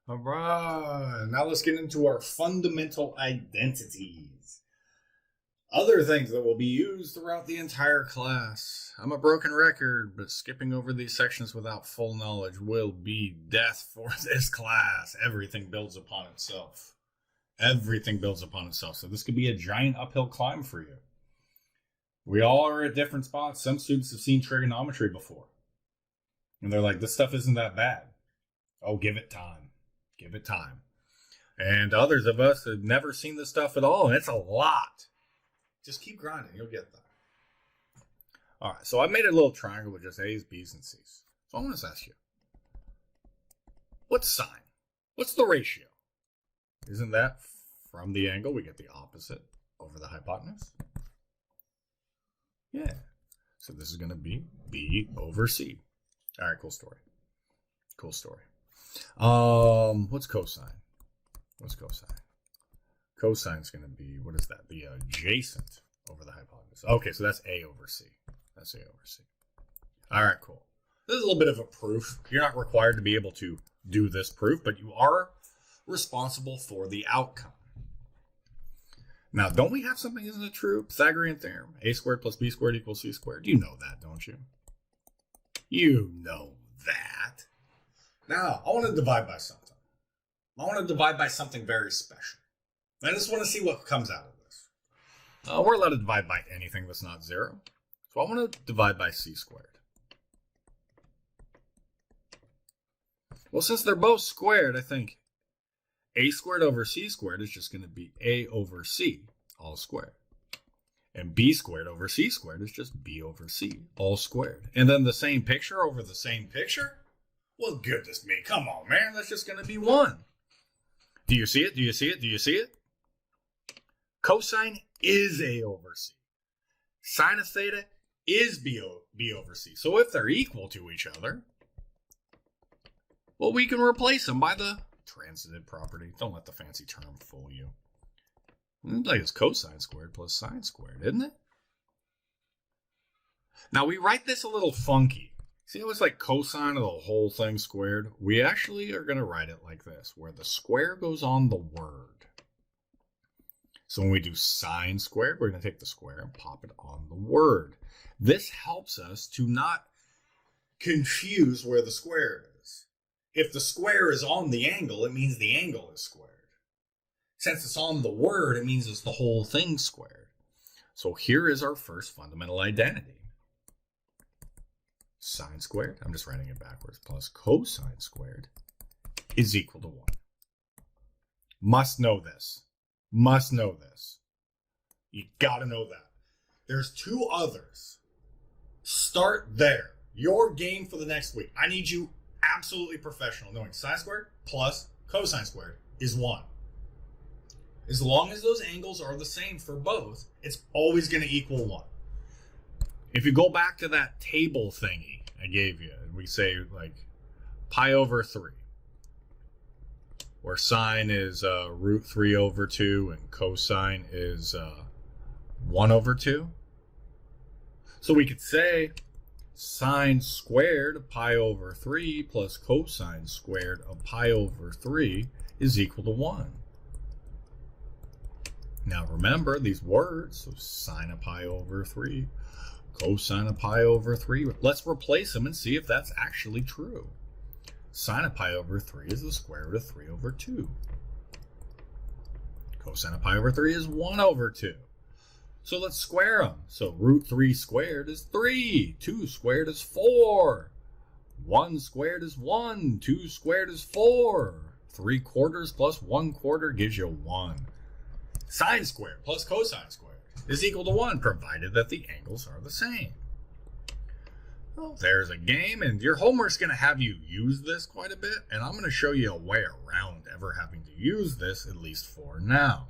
All right, now let's get into our fundamental identities. Other things that will be used throughout the entire class. I'm a broken record, but skipping over these sections without full knowledge will be death for this class. Everything builds upon itself. Everything builds upon itself. So this could be a giant uphill climb for you. We all are at different spots. Some students have seen trigonometry before. And they're like, this stuff isn't that bad. Oh, give it time. Give it time. And others of us have never seen this stuff at all, and it's a lot. Just keep grinding. You'll get there. All right, so I made a little triangle with just A's, B's, and C's. So I want to ask you, what's sine? What's the ratio? Isn't that from the angle we get the opposite over the hypotenuse? Yeah. So this is going to be B over C. All right, cool story. Cool story. What's cosine? What's cosine? Cosine's going to be, what is that? The adjacent over the hypotenuse. Okay, so that's A over C. That's A over C. All right, cool. This is a little bit of a proof. You're not required to be able to do this proof, but you are responsible for the outcome. Now, don't we have something, isn't it true? Pythagorean Theorem. A squared plus B squared equals C squared. You know that, don't you? You know that. Now, I want to divide by something. I want to divide by something very special. I just want to see what comes out of this. We're allowed to divide by anything that's not 0. So I want to divide by C squared. Well, since they're both squared, I think A squared over C squared is just going to be A over C, all squared. And B squared over C squared is just B over C, all squared. And then the same picture over the same picture? Well, goodness me, come on, man. That's just going to be 1. Do you see it? Do you see it? Do you see it? Cosine is A over C. Sine of theta is B over C. So if they're equal to each other, well, we can replace them by the transitive property. Don't let the fancy term fool you. It's like it's cosine squared plus sine squared, isn't it? Now, we write this a little funky. See how it's like cosine of the whole thing squared? We actually are going to write it like this, where the square goes on the word. So when we do sine squared, we're going to take the square and pop it on the word. This helps us to not confuse where the square is. If the square is on the angle, it means the angle is squared. Since it's on the word, it means it's the whole thing squared. So here is our first fundamental identity. Sine squared, I'm just writing it backwards, plus cosine squared is equal to 1. Must know this. Must know this. You gotta know that. There's 2 others. Start there. Your game for the next week. I need you absolutely professional, knowing sine squared plus cosine squared is 1. As long as those angles are the same for both, it's always going to equal 1. If you go back to that table thingy I gave you, and we say like pi over 3, where sine is root 3 over 2 and cosine is 1 over 2. So we could say sine squared of pi over 3 plus cosine squared of pi over 3 is equal to 1. Now remember these words, so sine of pi over 3, cosine of pi over 3. Let's replace them and see if that's actually true. Sine of pi over 3 is the square root of 3 over 2. Cosine of pi over 3 is 1 over 2. So let's square them. So root 3 squared is 3. 2 squared is 4. 1 squared is 1. 2 squared is 4. 3/4 plus 1/4 gives you 1. Sine squared plus cosine squared is equal to 1, provided that the angles are the same. Well, there's a game, and your homework's going to have you use this quite a bit, and I'm going to show you a way around ever having to use this, at least for now.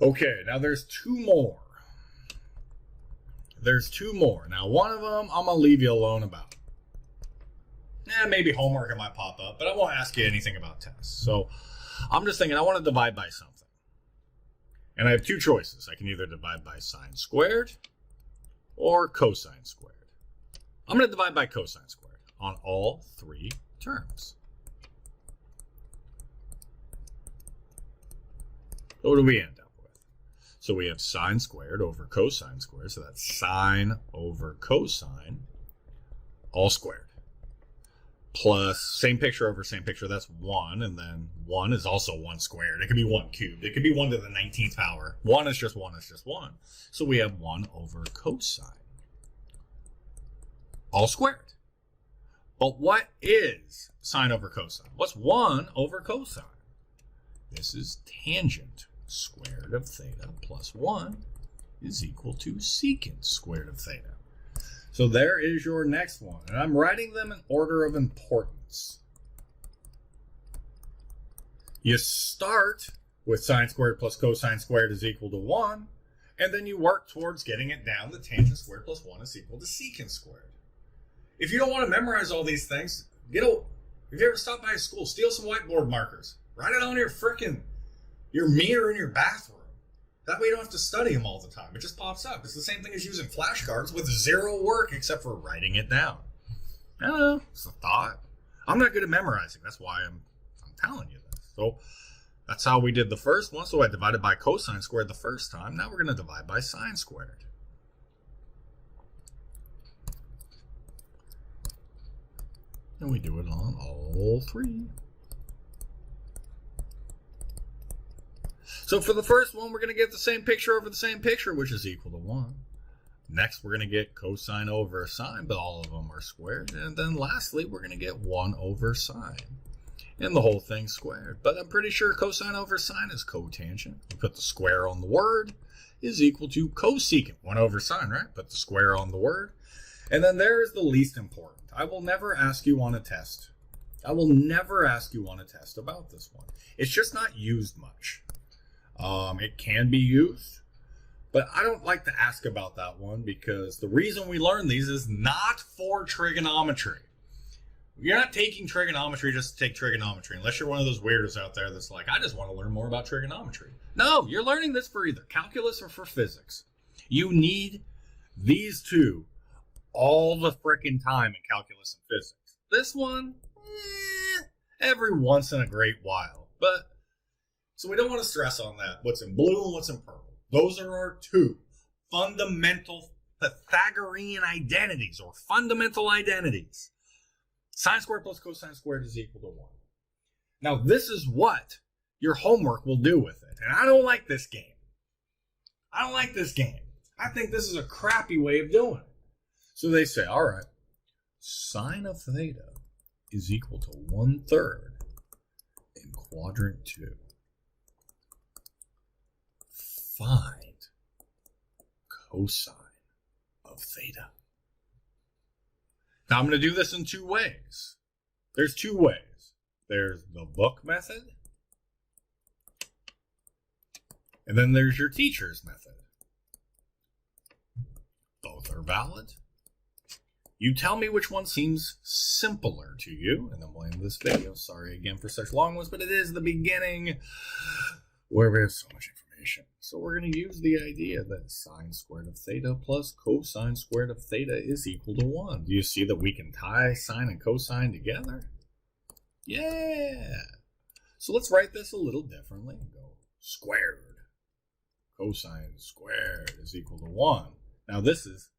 Okay, now there's 2 more. There's 2 more. Now, one of them I'm going to leave you alone about. Maybe homework might pop up, but I won't ask you anything about tests. So I'm just thinking I want to divide by something. And I have 2 choices. I can either divide by sine squared or cosine squared. I'm going to divide by cosine squared on all 3 terms. So what do we end up with? So we have sine squared over cosine squared. So that's sine over cosine all squared. Plus same picture over same picture. That's 1. And then 1 is also 1 squared. It could be 1 cubed. It could be 1 to the 19th power. 1 is just 1 is just 1. So we have 1 over cosine all squared. But what is sine over cosine? What's 1 over cosine? This is tangent squared of theta plus 1 is equal to secant squared of theta. So there is your next one. And I'm writing them in order of importance. You start with sine squared plus cosine squared is equal to 1. And then you work towards getting it down to tangent squared plus 1 is equal to secant squared. If you don't want to memorize all these things, if you ever stop by a school, steal some whiteboard markers. Write it on your mirror in your bathroom. That way you don't have to study them all the time. It just pops up. It's the same thing as using flashcards with 0 work except for writing it down. I don't know. It's a thought. I'm not good at memorizing. That's why I'm telling you this. So that's how we did the first one. So I divided by cosine squared the first time. Now we're going to divide by sine squared. And we do it on all 3. So for the first one, we're going to get the same picture over the same picture, which is equal to 1. Next, we're going to get cosine over sine, but all of them are squared. And then lastly, we're going to get 1 over sine. And the whole thing squared. But I'm pretty sure cosine over sine is cotangent. We put the square on the word is equal to cosecant. 1 over sine, right? Put the square on the word. And then there is the least important. I will never ask you on a test. I will never ask you on a test about this one. It's just not used much. It can be used, but I don't like to ask about that one because the reason we learn these is not for trigonometry. You're not taking trigonometry just to take trigonometry, unless you're one of those weirdos out there that's like, I just want to learn more about trigonometry. No, you're learning this for either calculus or for physics. You need these two all the frickin' time in calculus and physics. This one, every once in a great while. But, so we don't want to stress on that. What's in blue and what's in purple. Those are our 2 fundamental Pythagorean identities, or fundamental identities. Sine squared plus cosine squared is equal to 1. Now, this is what your homework will do with it. And I don't like this game. I don't like this game. I think this is a crappy way of doing it. So they say, all right, sine of theta is equal to 1/3 in quadrant 2. Find cosine of theta. Now I'm going to do this in 2 ways. There's 2 ways. There's the book method, and then there's your teacher's method. Both are valid. You tell me which one seems simpler to you, and then we'll end this video. Sorry again for such long ones, but it is the beginning where we have so much information. So we're going to use the idea that sine squared of theta plus cosine squared of theta is equal to 1. Do you see that we can tie sine and cosine together? Yeah. So let's write this a little differently. Go squared. Cosine squared is equal to 1. Now this is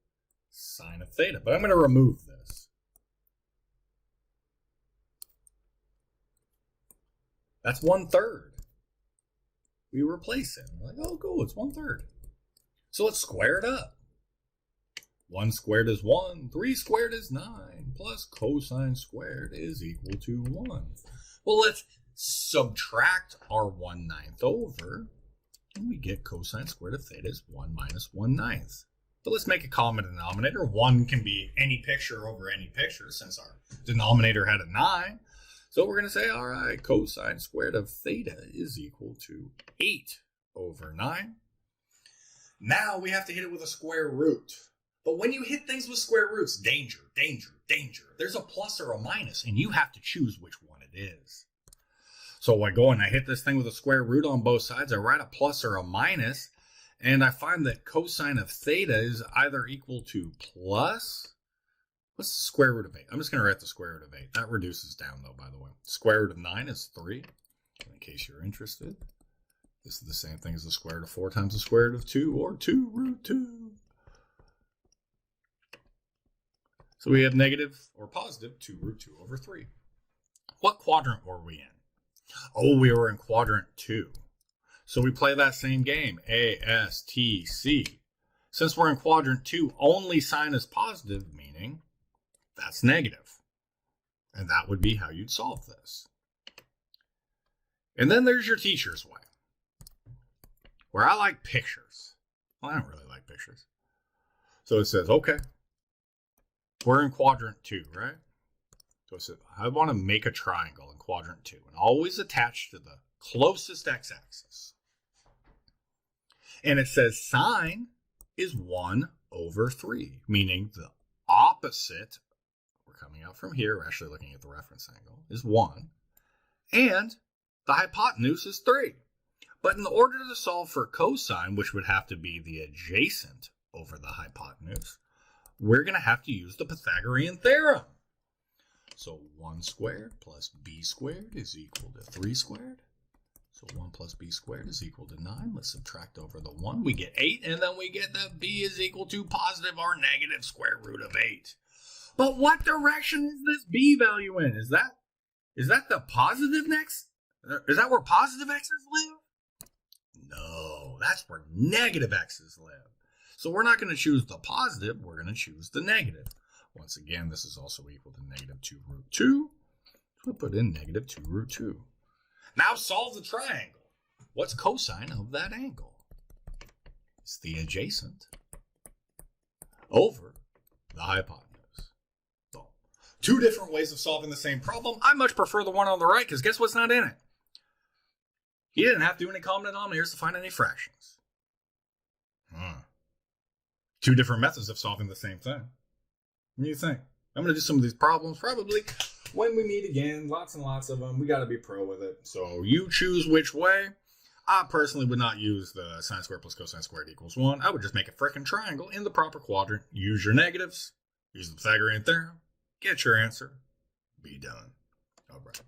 sine of theta, but I'm going to remove this. That's 1/3. We replace it. We're like, oh, cool, it's 1/3. So let's square it up. 1 squared is 1, 3 squared is 9, plus cosine squared is equal to 1. Well, let's subtract our 1/9 over, and we get cosine squared of theta is 1 minus 1/9. But let's make a common denominator. 1 can be any picture over any picture since our denominator had a 9. So we're going to say, all right, cosine squared of theta is equal to 8/9. Now we have to hit it with a square root. But when you hit things with square roots, danger, danger, danger. There's a plus or a minus, and you have to choose which one it is. So I go and I hit this thing with a square root on both sides. I write a plus or a minus, and I find that cosine of theta is either equal to plus... What's the square root of 8? I'm just going to write the square root of 8. That reduces down, though, by the way. Square root of 9 is 3, in case you're interested. This is the same thing as the square root of 4 times the square root of 2, or 2 root 2. So we have negative or positive 2 root 2 over 3. What quadrant were we in? Oh, we were in quadrant 2. So we play that same game, A, S, T, C. Since we're in quadrant 2, only sign is positive, meaning that's negative. And that would be how you'd solve this. And then there's your teacher's way, where I like pictures. Well, I don't really like pictures. So it says, okay, we're in quadrant 2, right? So it says, I want to make a triangle in quadrant 2 and always attach to the closest x-axis. And it says sine is 1 over 3, meaning the opposite, we're coming out from here, we're actually looking at the reference angle, is 1. And the hypotenuse is 3. But in order to solve for cosine, which would have to be the adjacent over the hypotenuse, we're going to have to use the Pythagorean Theorem. So 1 squared plus b squared is equal to 3 squared. So 1 plus b squared is equal to 9. Let's subtract over the 1. We get 8, and then we get that b is equal to positive or negative square root of 8. But what direction is this b value in? Is that the positive next? Is that where positive x's live? No, that's where negative x's live. So we're not going to choose the positive, we're going to choose the negative. Once again, this is also equal to negative 2 root 2. So we'll put in negative 2 root 2. Now solve the triangle. What's cosine of that angle? It's the adjacent over the hypotenuse. So, 2 different ways of solving the same problem. I much prefer the one on the right because guess what's not in it? He didn't have to do any common denominators to find any fractions. 2 different methods of solving the same thing. What do you think? I'm going to do some of these problems probably when we meet again. Lots and lots of them. We got to be pro with it. So you choose which way. I personally would not use the sine squared plus cosine squared equals 1. I would just make a frickin' triangle in the proper quadrant. Use your negatives. Use the Pythagorean Theorem. Get your answer. Be done. All right.